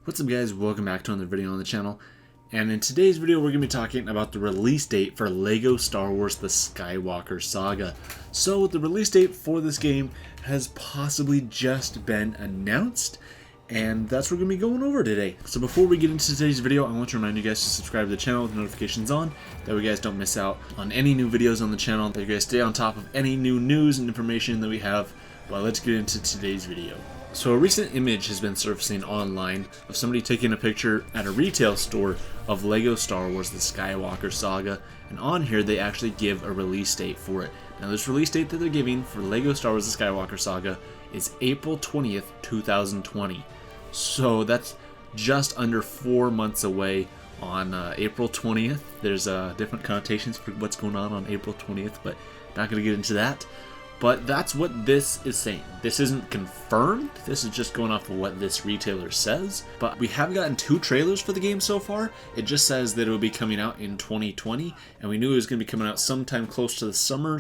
What's up guys, welcome back to another video on the channel, and in today's video we're going to be talking about the release date for LEGO Star Wars The Skywalker Saga. So the release date for this game has possibly just been announced, and that's what we're going to be going over today. So before we get into today's video, I want to remind you guys to subscribe to the channel with notifications on, that way you guys don't miss out on any new videos on the channel, that you guys stay on top of any new news and information that we have. Well, let's get into today's video. So a recent image has been surfacing online of somebody taking a picture at a retail store of LEGO Star Wars The Skywalker Saga, and on here they actually give a release date for it. Now this release date that they're giving for LEGO Star Wars The Skywalker Saga is April 20th, 2020. So that's just under 4 months away on April 20th. There's different connotations for what's going on April 20th, but not going to get into that. But that's what this is saying. This isn't confirmed. This is just going off of what this retailer says. But we have gotten 2 trailers for the game so far. It just says that it will be coming out in 2020. And we knew it was going to be coming out sometime close to the summer.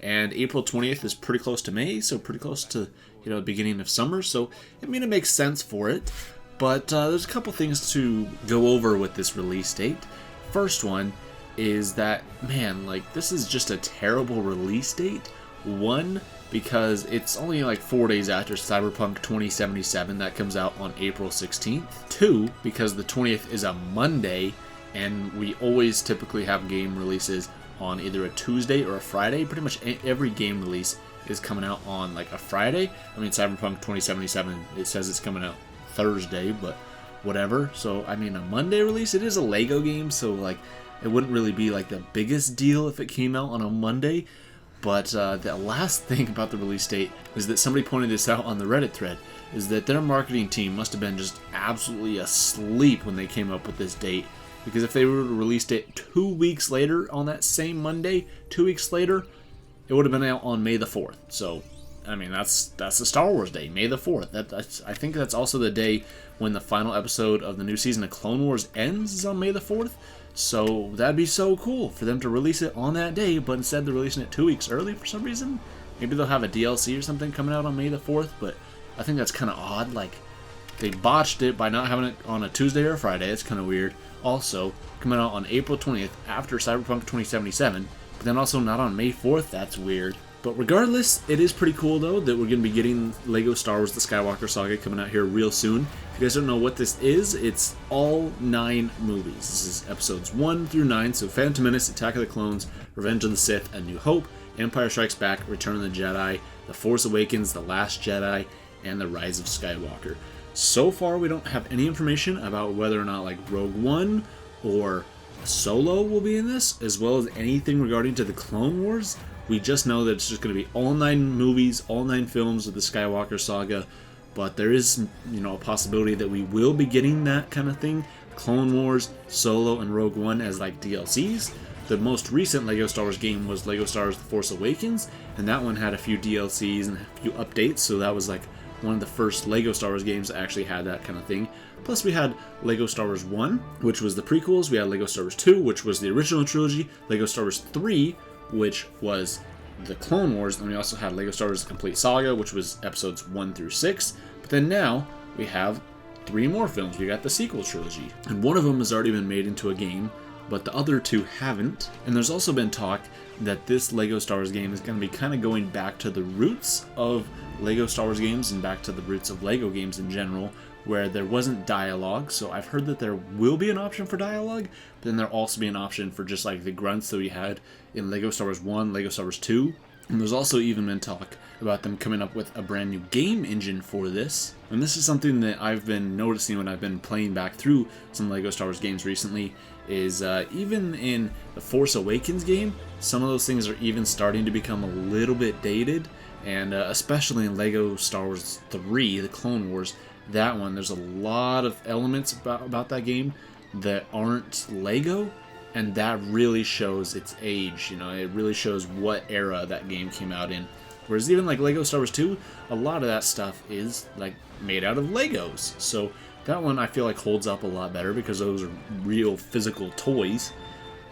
And April 20th is pretty close to May. So pretty close to, the beginning of summer. So, it makes sense for it. But there's a couple things to go over with this release date. First one is that, man, this is just a terrible release date. One, because it's only 4 days after Cyberpunk 2077 that comes out on April 16th. 2, because the 20th is a Monday, and we always typically have game releases on either a Tuesday or a Friday. Pretty much every game release is coming out on a Friday. I mean, Cyberpunk 2077, it says it's coming out Thursday, but whatever. So, a Monday release, it is a LEGO game, so it wouldn't really be the biggest deal if it came out on a Monday. But the last thing about the release date is that somebody pointed this out on the Reddit thread, is that their marketing team must have been just absolutely asleep when they came up with this date. Because if they were to release it 2 weeks later on that same Monday, 2 weeks later, it would have been out on May the 4th. So, that's the Star Wars Day, May the 4th. I think that's also the day when the final episode of the new season of Clone Wars ends, is on May the 4th. So that'd be so cool for them to release it on that day, but instead they're releasing it 2 weeks early for some reason. Maybe they'll have a DLC or something coming out on May the 4th, but I think that's kind of odd. They botched it by not having it on a Tuesday or a Friday. It's kind of weird. Also, coming out on April 20th after Cyberpunk 2077, but then also not on May 4th. That's weird. But regardless, it is pretty cool though that we're going to be getting LEGO Star Wars The Skywalker Saga coming out here real soon. If you guys don't know what this is, it's all 9 movies. This is episodes 1 through 9, so Phantom Menace, Attack of the Clones, Revenge of the Sith, A New Hope, Empire Strikes Back, Return of the Jedi, The Force Awakens, The Last Jedi, and The Rise of Skywalker. So far, we don't have any information about whether or not Rogue One or Solo will be in this, as well as anything regarding to the Clone Wars. We just know that it's just going to be all 9 movies, all 9 films of the Skywalker Saga, but there is, a possibility that we will be getting that kind of thing. Clone Wars, Solo, and Rogue One as DLCs. The most recent LEGO Star Wars game was LEGO Star Wars The Force Awakens, and that one had a few DLCs and a few updates, so that was one of the first LEGO Star Wars games that actually had that kind of thing. Plus we had LEGO Star Wars 1, which was the prequels. We had LEGO Star Wars 2, which was the original trilogy. LEGO Star Wars 3, which was the Clone Wars, and we also had LEGO Star Wars The Complete Saga, which was episodes 1 through 6. But then now we have 3 more films. We got the sequel trilogy, and one of them has already been made into a game, but the other 2 haven't. And there's also been talk that this LEGO Star Wars game is going to be kind of going back to the roots of LEGO Star Wars games and back to the roots of LEGO games in general, where there wasn't dialogue. So I've heard that there will be an option for dialogue, but then there'll also be an option for just the grunts that we had in LEGO Star Wars 1, LEGO Star Wars 2. And there's also even been talk about them coming up with a brand new game engine for this. And this is something that I've been noticing when I've been playing back through some LEGO Star Wars games recently, is even in the Force Awakens game, some of those things are even starting to become a little bit dated. And especially in LEGO Star Wars 3, the Clone Wars, that one, there's a lot of elements about that game that aren't LEGO, and that really shows its age. It really shows what era that game came out in. Whereas even LEGO Star Wars 2, a lot of that stuff is made out of Legos. So that one I feel holds up a lot better because those are real physical toys.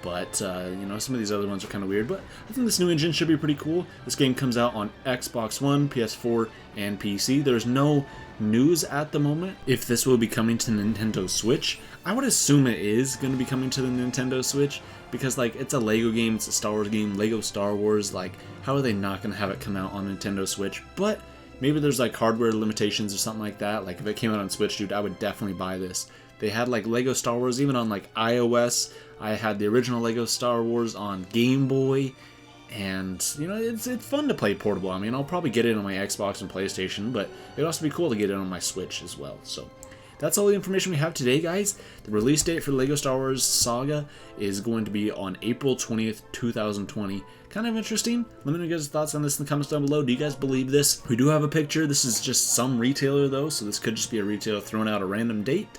But, some of these other ones are kind of weird. But I think this new engine should be pretty cool. This game comes out on Xbox One, PS4, and PC. There's no news at the moment if this will be coming to Nintendo Switch. I would assume it is going to be coming to the Nintendo Switch because, like, it's a Lego game, it's a Star Wars game, Lego Star Wars. Like, how are they not going to have it come out on Nintendo Switch? But maybe there's like hardware limitations or something like that. Like, if it came out on Switch, dude, I would definitely buy this. They had like Lego Star Wars even on like iOS. I had the original Lego Star Wars on Game Boy. And, you know, it's fun to play portable. I mean, I'll probably get it on my Xbox and PlayStation, but it'd also be cool to get it on my Switch as well. So that's all the information we have today, guys. The release date for Lego Star Wars Saga is going to be on April 20th, 2020. Kind of interesting. Let me know your guys' thoughts on this in the comments down below. Do you guys believe this? We do have a picture. This is just some retailer, though, so this could just be a retailer throwing out a random date.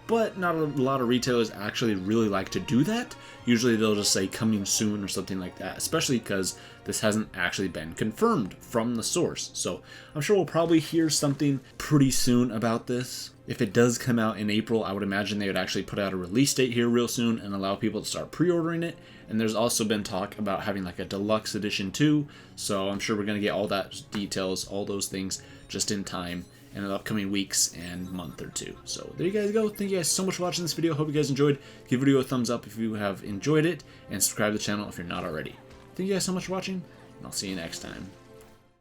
But not a lot of retailers actually really like to do that. Usually they'll just say coming soon or something like that, especially because this hasn't actually been confirmed from the source. So I'm sure we'll probably hear something pretty soon about this. If it does come out in April, I would imagine they would actually put out a release date here real soon and allow people to start pre-ordering it. And there's also been talk about having like a deluxe edition too. So I'm sure we're going to get all that details, all those things just in time in the upcoming weeks and month or two. So there you guys go. Thank you guys so much for watching this video. Hope you guys enjoyed. Give the video a thumbs up if you have enjoyed it, and subscribe to the channel if you're not already. Thank you guys so much for watching, and I'll see you next time.